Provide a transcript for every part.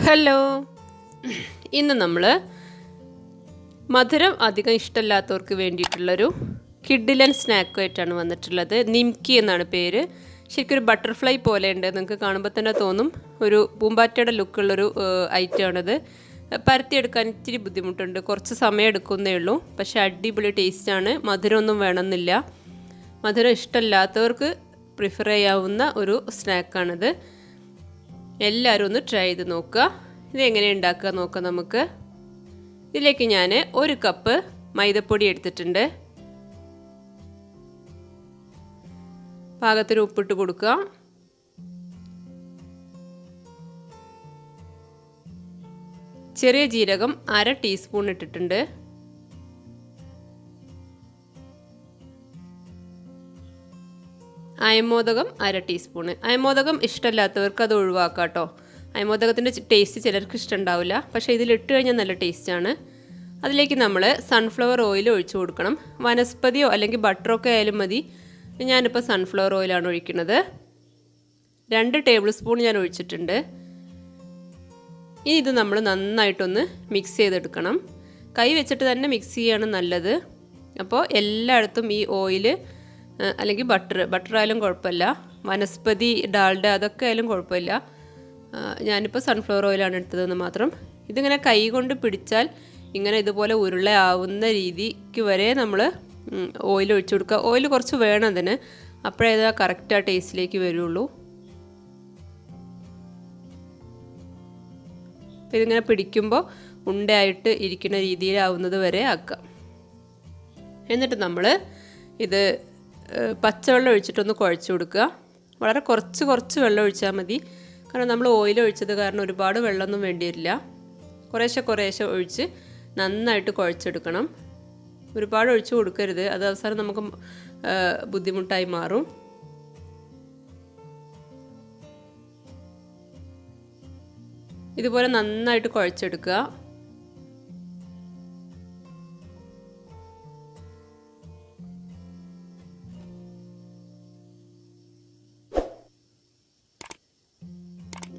Hello, ഇന്ന് നമ്മൾ മധുരം അധികം ഇഷ്ടമില്ലാത്തവർക്ക് വേണ്ടിയിട്ടുള്ളൊരു കിഡിലൻ സ്നാക്കുമായിട്ടാണ് വന്നിട്ടുള്ളത്. നിംക്കി എന്നാണ് പേര്. ശരിക്കൊരു ബട്ടർഫ്ലൈ പോലെ ഉണ്ട്, നിങ്ങൾക്ക് കാണുമ്പോൾ തന്നെ തോന്നും. ഒരു പൂമ്പാറ്റയുടെ ലുക്കുള്ളൊരു ഐറ്റമാണിത്. പരത്തിയെടുക്കാൻ ഇച്ചിരി ബുദ്ധിമുട്ടുണ്ട്, കുറച്ച് സമയം എടുക്കുന്നേ ഉള്ളൂ. പക്ഷേ അടിപൊളി ടേസ്റ്റാണ്. മധുരമൊന്നും വേണമെന്നില്ല. മധുരം ഇഷ്ടമില്ലാത്തവർക്ക് പ്രിഫർ ചെയ്യാവുന്ന ഒരു സ്നാക്കാണിത്. എല്ലാവരും ഒന്ന് ട്രൈ ചെയ്ത് നോക്കുക. ഇതെങ്ങനെ ഉണ്ടാക്കുക നോക്കാം നമുക്ക്. ഇതിലേക്ക് ഞാൻ 1 കപ്പ് മൈദപ്പൊടി എടുത്തിട്ടുണ്ട്. പാകത്തിന് ഉപ്പിട്ട് കൊടുക്കുക. ചെറിയ ജീരകം 1/2 ടീസ്പൂൺ ഇട്ടിട്ടുണ്ട്. അയമോദകം 1/2 ടീസ്പൂണ്. അയമോദകം ഇഷ്ടമില്ലാത്തവർക്ക് അത് ഒഴിവാക്കാം കേട്ടോ. അയമോദകത്തിൻ്റെ ടേസ്റ്റ് ചിലർക്ക് ഇഷ്ടമുണ്ടാവില്ല, പക്ഷേ ഇതിലിട്ട് കഴിഞ്ഞാൽ നല്ല ടേസ്റ്റാണ്. അതിലേക്ക് നമ്മൾ സൺഫ്ലവർ ഓയിൽ ഒഴിച്ചു കൊടുക്കണം. വനസ്പതിയോ അല്ലെങ്കിൽ ബട്ടറൊക്കെ ആയാലും മതി. ഞാനിപ്പോൾ സൺഫ്ലവർ ഓയിലാണ് ഒഴിക്കുന്നത്. 2 ടേബിൾ സ്പൂൺ ഞാൻ ഒഴിച്ചിട്ടുണ്ട്. ഇനി ഇത് നമ്മൾ നന്നായിട്ടൊന്ന് മിക്സ് ചെയ്തെടുക്കണം. കൈ വെച്ചിട്ട് തന്നെ മിക്സ് ചെയ്യാണ് നല്ലത്. അപ്പോൾ എല്ലായിടത്തും ഈ ഓയിൽ അല്ലെങ്കിൽ ബട്ടർ ആയാലും കുഴപ്പമില്ല, വനസ്പതി ഡാൽഡ അതൊക്കെ ആയാലും കുഴപ്പമില്ല. ഞാനിപ്പോൾ സൺഫ്ലവർ ഓയിലാണ് എടുത്തതെന്ന് മാത്രം. ഇതിങ്ങനെ കൈ കൊണ്ട് പിടിച്ചാൽ ഇങ്ങനെ ഇതുപോലെ ഉരുളയാവുന്ന രീതിക്ക് വരെ നമ്മൾ ഓയിൽ ഒഴിച്ചു കൊടുക്കുക. ഓയിൽ കുറച്ച് വേണം അതിന്, അപ്പോഴേ ഇത് കറക്റ്റ് ആ ടേസ്റ്റിലേക്ക് വരുള്ളൂ. ഇതിങ്ങനെ പിടിക്കുമ്പോൾ ഉണ്ടയായിട്ട് ഇരിക്കുന്ന രീതിയിലാവുന്നത് വരെ ആക്കുക. എന്നിട്ട് നമ്മൾ ഇത് പച്ചവെള്ളം ഒഴിച്ചിട്ടൊന്ന് കുഴച്ച് കൊടുക്കുക. വളരെ കുറച്ച് വെള്ളം ഒഴിച്ചാൽ മതി. കാരണം നമ്മൾ ഓയിൽ ഒഴിച്ചത് കാരണം ഒരുപാട് വെള്ളമൊന്നും വേണ്ടി വരില്ല. കുറേശ്ശെ ഒഴിച്ച് നന്നായിട്ട് കുഴച്ചെടുക്കണം. ഒരുപാട് ഒഴിച്ച് കൊടുക്കരുത്, അത് അവസാനം നമുക്ക് ബുദ്ധിമുട്ടായി മാറും. ഇതുപോലെ നന്നായിട്ട് കുഴച്ചെടുക്കുക.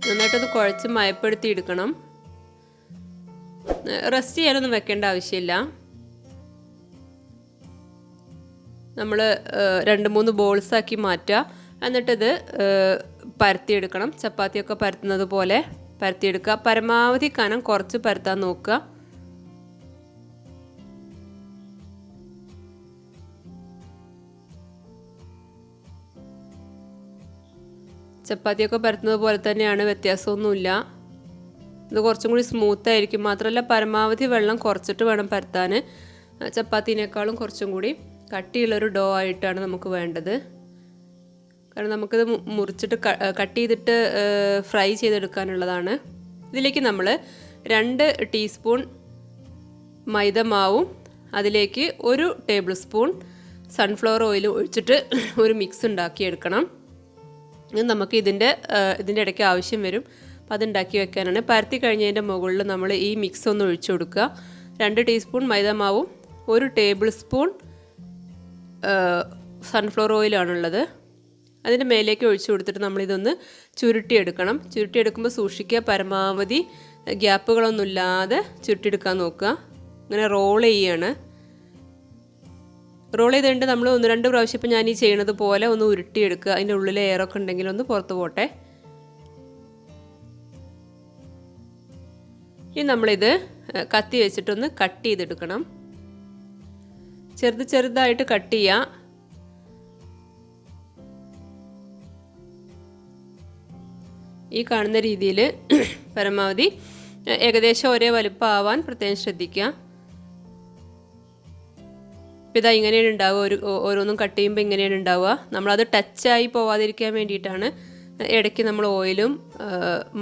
നന്നായിട്ടൊന്ന് കുഴച്ച് മയപ്പെടുത്തി എടുക്കണം. റെസ്റ്റ് ചെയ്യാനൊന്നും വെക്കേണ്ട ആവശ്യമില്ല. നമ്മൾ 2-3 ബോൾസാക്കി മാറ്റുക. എന്നിട്ടിത് പരത്തിയെടുക്കണം. ചപ്പാത്തിയൊക്കെ പരത്തുന്നത് പോലെ പരത്തിയെടുക്കുക. പരമാവധി കനം കുറച്ച് പരത്താൻ നോക്കുക. ചപ്പാത്തിയൊക്കെ പരത്തുന്നത് പോലെ തന്നെയാണ്, വ്യത്യാസമൊന്നുമില്ല. ഇത് കുറച്ചും കൂടി സ്മൂത്തായിരിക്കും. മാത്രമല്ല പരമാവധി വെള്ളം കുറച്ചിട്ട് വേണം പരത്താൻ. ചപ്പാത്തിനേക്കാളും കുറച്ചും കൂടി കട്ടിയുള്ളൊരു ഡോ ആയിട്ടാണ് നമുക്ക് വേണ്ടത്. കാരണം നമുക്കിത് മുറിച്ചിട്ട് കട്ട് ചെയ്തിട്ട് ഫ്രൈ ചെയ്തെടുക്കാനുള്ളതാണ്. ഇതിലേക്ക് നമ്മൾ 2 ടീസ്പൂൺ മൈദ മാവും അതിലേക്ക് 1 ടേബിൾ സ്പൂൺ സൺഫ്ലവർ ഓയിലും ഒഴിച്ചിട്ട് ഒരു മിക്സ് ഉണ്ടാക്കിയെടുക്കണം. നമുക്ക് ഇതിൻ്റെ ഇടയ്ക്ക് ആവശ്യം വരും. അപ്പോൾ അതുണ്ടാക്കി വെക്കാനാണ്. പരത്തി കഴിഞ്ഞതിൻ്റെ മുകളിൽ നമ്മൾ ഈ മിക്സ് ഒന്ന് ഒഴിച്ചു കൊടുക്കുക. 2 ടീസ്പൂൺ മൈദ മാവും 1 ടേബിൾ സ്പൂൺ സൺഫ്ലവർ ഓയിലാണുള്ളത്. അതിൻ്റെ മേലേക്ക് ഒഴിച്ചു കൊടുത്തിട്ട് നമ്മളിതൊന്ന് ചുരുട്ടിയെടുക്കണം. ചുരുട്ടിയെടുക്കുമ്പോൾ സൂക്ഷിക്കുക, പരമാവധി ഗ്യാപ്പുകളൊന്നുമില്ലാതെ ചുരുട്ടിയെടുക്കാൻ നോക്കുക. ഇങ്ങനെ റോൾ ചെയ്യാണ്. റോൾ ചെയ്തിട്ട് നമ്മൾ 1-2 പ്രാവശ്യം ഇപ്പം ഞാൻ ഈ ചെയ്യണത് പോലെ ഒന്ന് ഉരുട്ടിയെടുക്കുക. അതിൻ്റെ ഉള്ളിൽ എയറൊക്കെ ഉണ്ടെങ്കിൽ ഒന്ന് പുറത്ത് പോട്ടെ. ഇനി നമ്മളിത് കത്തി വെച്ചിട്ടൊന്ന് കട്ട് ചെയ്തെടുക്കണം. ചെറുതായിട്ട് കട്ട് ചെയ്യുക. ഈ കാണുന്ന രീതിയിൽ പരമാവധി ഏകദേശം ഒരേ വലുപ്പം ആവാൻ പ്രത്യേകം ശ്രദ്ധിക്കുക. ഇപ്പോൾ ഇതാ ഇങ്ങനെയാണ് ഉണ്ടാവുക. ഓരോന്നും കട്ട് ചെയ്യുമ്പോൾ ഇങ്ങനെയാണ് ഉണ്ടാവുക. നമ്മളത് ടച്ചായി പോവാതിരിക്കാൻ വേണ്ടിയിട്ടാണ് ഇടയ്ക്ക് നമ്മൾ ഓയിലും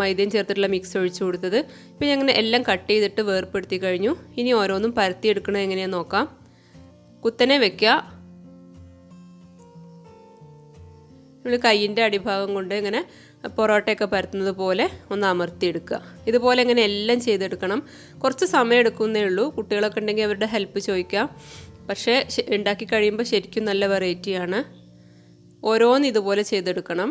മൈദയും ചേർത്തിട്ടുള്ള മിക്സ് ഒഴിച്ചു കൊടുത്തത്. ഇപ്പോൾ ഞാൻ അങ്ങനെ എല്ലാം കട്ട് ചെയ്തിട്ട് വേർപ്പെടുത്തി കഴിഞ്ഞു. ഇനി ഓരോന്നും പരത്തിയെടുക്കണത് എങ്ങനെയാണെന്ന് നോക്കാം. കുത്തനെ വെക്കുക. നമ്മൾ കയ്യിൻ്റെ അടിഭാഗം കൊണ്ട് ഇങ്ങനെ പൊറോട്ടയൊക്കെ പരത്തുന്നത് പോലെ ഒന്ന് അമർത്തിയെടുക്കുക. ഇതുപോലെ ഇങ്ങനെ എല്ലാം ചെയ്തെടുക്കണം. കുറച്ച് സമയം എടുക്കുന്നേ ഉള്ളൂ. കുട്ടികളൊക്കെ ഉണ്ടെങ്കിൽ അവരുടെ ഹെൽപ്പ് ചോദിക്കാം. പക്ഷേ ഉണ്ടാക്കി കഴിയുമ്പോൾ ശരിക്കും നല്ല വെറൈറ്റിയാണ്. ഓരോന്ന് ഇതുപോലെ ചെയ്തെടുക്കണം.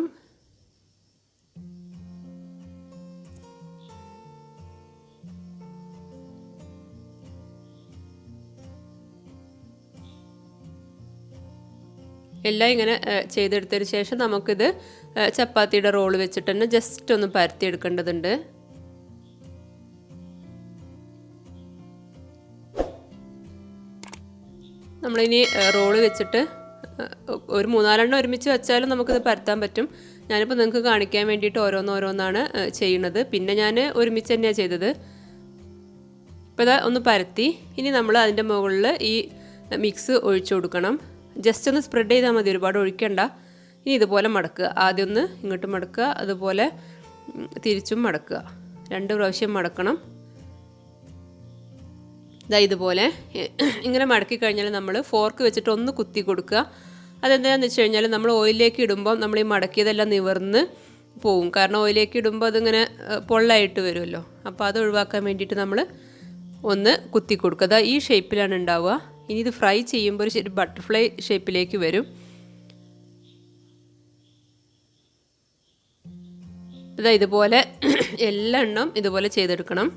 എല്ലാം ഇങ്ങനെ ചെയ്തെടുത്തതിന് ശേഷം നമുക്കിത് ചപ്പാത്തിയുടെ റോള് വെച്ചിട്ട് തന്നെ ജസ്റ്റ് ഒന്ന് പരത്തിയെടുക്കേണ്ടതുണ്ട്. നമ്മളിനി റോള് വെച്ചിട്ട് ഒരു 3-4 ഒരുമിച്ച് വെച്ചാലും നമുക്കിത് പരത്താൻ പറ്റും. ഞാനിപ്പോൾ നിങ്ങൾക്ക് കാണിക്കാൻ വേണ്ടിയിട്ട് ഓരോന്നോരോന്നാണ് ചെയ്യുന്നത്. പിന്നെ ഞാൻ ഒരുമിച്ച് തന്നെയാണ് ചെയ്തത്. ഇപ്പോൾ ഇതാ ഒന്ന് പരത്തി. ഇനി നമ്മൾ അതിൻ്റെ മുകളിൽ ഈ മിക്സ് ഒഴിച്ചു കൊടുക്കണം. ജസ്റ്റ് ഒന്ന് സ്പ്രെഡ് ചെയ്താൽ മതി, ഒരുപാട് ഒഴിക്കണ്ട. ഇനി ഇതുപോലെ മടക്കുക. ആദ്യം ഒന്ന് ഇങ്ങോട്ട് മടക്കുക, അതുപോലെ തിരിച്ചും മടക്കുക. 2 പ്രാവശ്യം മടക്കണം. ഇതാ ഇതുപോലെ ഇങ്ങനെ മടക്കി കഴിഞ്ഞാൽ നമ്മൾ ഫോർക്ക് വെച്ചിട്ട് ഒന്ന് കുത്തി കൊടുക്കുക. അതെന്താണെന്ന് വെച്ച് കഴിഞ്ഞാൽ നമ്മൾ ഓയിലിലേക്ക് ഇടുമ്പോൾ നമ്മൾ ഈ മടക്കിയതെല്ലാം നിവർന്ന് പോവും. കാരണം ഓയിലിലേക്ക് ഇടുമ്പോൾ അതിങ്ങനെ പൊള്ളായിട്ട് വരുമല്ലോ. അപ്പോൾ അത് ഒഴിവാക്കാൻ വേണ്ടിയിട്ട് നമ്മൾ ഒന്ന് കുത്തി കൊടുക്കുക. അതാ ഈ ഷേപ്പിലാണ് ഉണ്ടാവുക. ഇനി ഇത് ഫ്രൈ ചെയ്യുമ്പോൾ ഒരു ബട്ടർഫ്ലൈ ഷേപ്പിലേക്ക് വരും. ഇതാ ഇതുപോലെ എല്ലാ എണ്ണം ഇതുപോലെ ചെയ്തെടുക്കണം.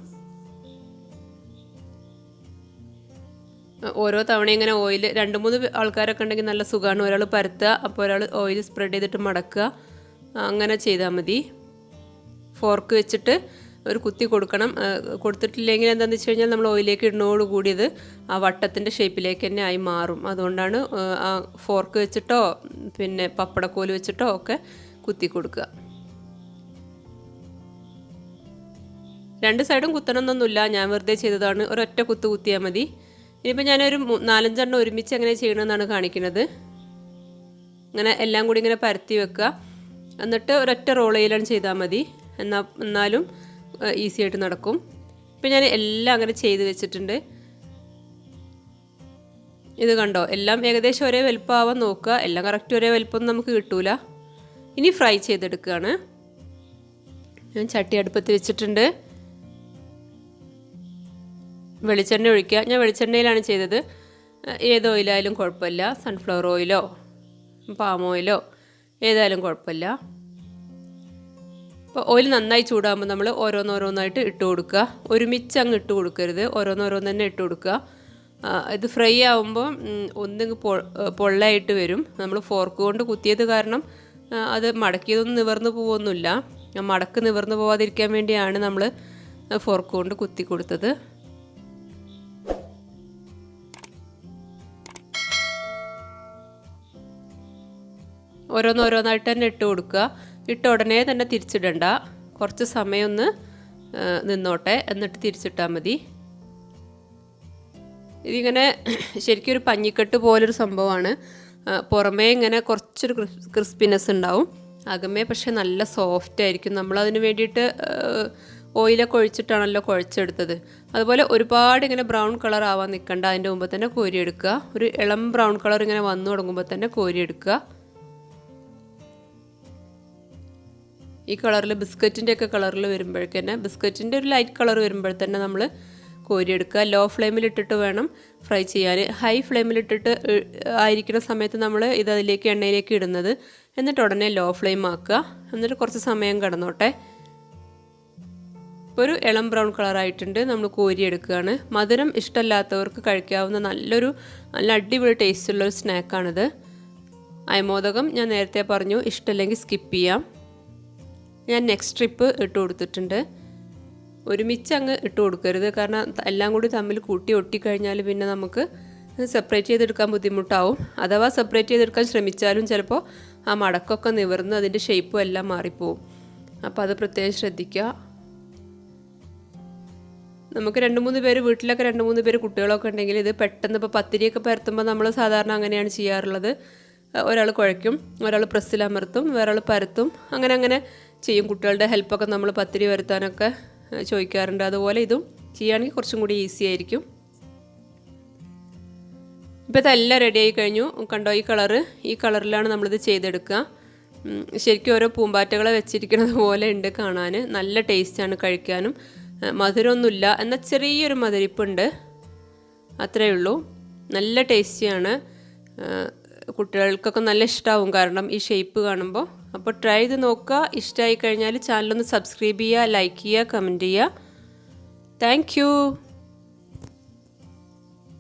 ഓരോ തവണ ഇങ്ങനെ ഓയിൽ 2-3 ആൾക്കാരൊക്കെ ഉണ്ടെങ്കിൽ നല്ല സുഖമാണ്. ഒരാൾ പരത്തുക, അപ്പോൾ ഒരാൾ ഓയിൽ സ്പ്രെഡ് ചെയ്തിട്ട് മടക്കുക. അങ്ങനെ ചെയ്താൽ മതി. ഫോർക്ക് വെച്ചിട്ട് ഒരു കുത്തി കൊടുക്കണം. കൊടുത്തിട്ടില്ലെങ്കിൽ എന്താണെന്ന് വെച്ച് കഴിഞ്ഞാൽ നമ്മൾ ഓയിലേക്ക് ഇടുന്നതോടുകൂടി ഇത് ആ വട്ടത്തിൻ്റെ ഷേപ്പിലേക്ക് തന്നെ ആയി മാറും. അതുകൊണ്ടാണ് ഫോർക്ക് വെച്ചിട്ടോ പിന്നെ പപ്പടക്കോല് വെച്ചിട്ടോ ഒക്കെ കുത്തി കൊടുക്കുക. 2 സൈഡും കുത്തണമെന്നൊന്നുമില്ല, ഞാൻ വെറുതെ ചെയ്തതാണ്. ഒരൊറ്റ കുത്ത് കുത്തിയാൽ മതി. ഇനിയിപ്പോൾ ഞാനൊരു 4-5 എണ്ണം ഒരുമിച്ച് എങ്ങനെ ചെയ്യണമെന്നാണ് കാണിക്കുന്നത്. ഇങ്ങനെ എല്ലാം കൂടി ഇങ്ങനെ പരത്തി വെക്കുക. എന്നിട്ട് ഒരൊറ്റ റോൾ ചെയ്യലാണ് ചെയ്താൽ മതി. എന്നാലും ഈസി ആയിട്ട് നടക്കും. ഇപ്പം ഞാൻ എല്ലാം അങ്ങനെ ചെയ്ത് വെച്ചിട്ടുണ്ട്. ഇത് കണ്ടോ, എല്ലാം ഏകദേശം ഒരേ വലുപ്പമാവാൻ നോക്കുക. എല്ലാം കറക്റ്റ് ഒരേ വലുപ്പമൊന്നും നമുക്ക് കിട്ടൂല. ഇനി ഫ്രൈ ചെയ്തെടുക്കുകയാണ്. ഞാൻ ചട്ടി അടുപ്പത്ത് വെച്ചിട്ടുണ്ട്. വെളിച്ചെണ്ണ ഒഴിക്കുക. ഞാൻ വെളിച്ചെണ്ണയിലാണ് ചെയ്തത്. ഏത് ഓയിലായാലും കുഴപ്പമില്ല, സൺഫ്ലവർ ഓയിലോ പാം ഓയിലോ ഏതായാലും കുഴപ്പമില്ല. അപ്പോൾ ഓയിൽ നന്നായി ചൂടാകുമ്പോൾ നമ്മൾ ഓരോന്നോരോന്നായിട്ട് ഇട്ട് കൊടുക്കുക. ഒരുമിച്ച് അങ്ങ് ഇട്ട് കൊടുക്കരുത്, ഓരോന്നോരോന്ന് തന്നെ ഇട്ട് കൊടുക്കുക. ഇത് ഫ്രൈ ആകുമ്പോൾ ഒന്നിങ്ങ് പൊള്ളയായിട്ട് വരും. നമ്മൾ ഫോർക്ക് കൊണ്ട് കുത്തിയത് കാരണം അത് മടക്കിയതൊന്നും നിവർന്നു പോകുമൊന്നുമില്ല. മടക്ക് നിവർന്നു പോകാതിരിക്കാൻ വേണ്ടിയാണ് നമ്മൾ ഫോർക്ക് കൊണ്ട് കുത്തി കൊടുത്തത്. ഓരോന്നോരോന്നായിട്ട് തന്നെ ഇട്ട് കൊടുക്കുക. ഇട്ട ഉടനെ തന്നെ തിരിച്ചിടണ്ട, കുറച്ച് സമയം ഒന്ന് നിന്നോട്ടെ, എന്നിട്ട് തിരിച്ചിട്ടാൽ മതി. ഇതിങ്ങനെ ശരിക്കും ഒരു പഞ്ഞിക്കെട്ട് പോലൊരു സംഭവമാണ്. പുറമേ ഇങ്ങനെ കുറച്ചൊരു ക്രിസ്പിനെസ് ഉണ്ടാവും, അകമേ പക്ഷേ നല്ല സോഫ്റ്റ് ആയിരിക്കും. നമ്മളതിന് വേണ്ടിയിട്ട് ഓയിലൊക്കെ ഒഴിച്ചിട്ടാണല്ലോ കുഴച്ചെടുത്തത്. അതുപോലെ ഒരുപാട് ഇങ്ങനെ ബ്രൗൺ കളർ ആവാൻ നിൽക്കണ്ട, അതിൻ്റെ മുമ്പ് തന്നെ കോരിയെടുക്കുക. ഒരു ഇളം ബ്രൗൺ കളർ ഇങ്ങനെ വന്നു തുടങ്ങുമ്പോൾ തന്നെ കോരിയെടുക്കുക. ഈ കളറിൽ ബിസ്ക്കറ്റിൻ്റെ ഒക്കെ കളറിൽ വരുമ്പോഴേക്ക് തന്നെ, ബിസ്ക്കറ്റിൻ്റെ ഒരു ലൈറ്റ് കളർ വരുമ്പോൾ തന്നെ നമ്മൾ കോരിയെടുക്കുക. ലോ ഫ്ലെയിമിലിട്ടിട്ട് വേണം ഫ്രൈ ചെയ്യാൻ. ഹൈ ഫ്ലെയിമിലിട്ടിട്ട് ആയിരിക്കുന്ന സമയത്ത് നമ്മൾ ഇത് അതിലേക്ക് എണ്ണയിലേക്ക് ഇടുന്നത്. എന്നിട്ട് ഉടനെ ലോ ഫ്ലെയിം ആക്കുക. എന്നിട്ട് കുറച്ച് സമയം കിടന്നോട്ടെ. ഇപ്പോൾ ഒരു ഇളം ബ്രൗൺ കളറായിട്ടുണ്ട്. നമ്മൾ കോരിയെടുക്കുകയാണ്. മധുരം ഇഷ്ടമല്ലാത്തവർക്ക് കഴിക്കാവുന്ന നല്ല അടിപൊളി ടേസ്റ്റുള്ളൊരു സ്നാക്കാണിത്. അയമോദകം ഞാൻ നേരത്തെ പറഞ്ഞു, ഇഷ്ടമല്ലെങ്കിൽ സ്കിപ്പ് ചെയ്യാം. ഞാൻ നെക്സ്റ്റ് ട്രിപ്പ് ഇട്ട് കൊടുത്തിട്ടുണ്ട്. ഒരുമിച്ച് അങ്ങ് ഇട്ട് കൊടുക്കരുത്, കാരണം എല്ലാം കൂടി തമ്മിൽ കൂട്ടി ഒട്ടിക്കഴിഞ്ഞാൽ പിന്നെ നമുക്ക് സെപ്പറേറ്റ് ചെയ്തെടുക്കാൻ ബുദ്ധിമുട്ടാവും. അഥവാ സെപ്പറേറ്റ് ചെയ്തെടുക്കാൻ ശ്രമിച്ചാലും ചിലപ്പോൾ ആ മടക്കൊക്കെ നിവർന്ന് അതിൻ്റെ ഷേപ്പും എല്ലാം മാറിപ്പോവും. അപ്പോൾ അത് പ്രത്യേകം ശ്രദ്ധിക്കുക. നമുക്ക് 2-3 പേര് വീട്ടിലൊക്കെ 2-3 പേര് കുട്ടികളൊക്കെ ഉണ്ടെങ്കിൽ ഇത് പെട്ടെന്ന് ഇപ്പോൾ പത്തിരിയൊക്കെ പരത്തുമ്പോൾ നമ്മൾ സാധാരണ അങ്ങനെയാണ് ചെയ്യാറുള്ളത്. ഒരാൾ കുഴയ്ക്കും, ഒരാൾ പ്രസ്സിൽ അമർത്തും, വേറൊരാൾ പരത്തും, അങ്ങനെ ചെയ്യും. കുട്ടികളുടെ ഹെൽപ്പൊക്കെ നമ്മൾ പത്തിരി വരുത്താനൊക്കെ ചോദിക്കാറുണ്ട്. അതുപോലെ ഇതും ചെയ്യുകയാണെങ്കിൽ കുറച്ചും കൂടി ഈസി ആയിരിക്കും. ഇപ്പോൾ ഇതെല്ലാം റെഡി ആയി കഴിഞ്ഞു. കണ്ടോ, ഈ കളറിലാണ് നമ്മളിത് ചെയ്തെടുക്കുക. ശരിക്കും ഓരോ പൂമ്പാറ്റകളെ വെച്ചിരിക്കുന്നത് പോലെ ഉണ്ട് കാണാൻ. നല്ല ടേസ്റ്റാണ് കഴിക്കാനും. മധുരമൊന്നുമില്ല, എന്നാൽ ചെറിയൊരു മധുരിപ്പുണ്ട്, അത്രയേ ഉള്ളൂ. നല്ല ടേസ്റ്റിയാണ്. കുട്ടികൾക്കൊക്കെ നല്ല ഇഷ്ടമാവും, കാരണം ഈ ഷേപ്പ് കാണുമ്പോൾ. അപ്പോൾ ട്രൈ ചെയ്ത് നോക്കുക. ഇഷ്ടമായി കഴിഞ്ഞാൽ ചാനലൊന്ന് സബ്സ്ക്രൈബ് ചെയ്യുക, ലൈക്ക് ചെയ്യുക, കമൻറ്റ് ചെയ്യുക. Thank you.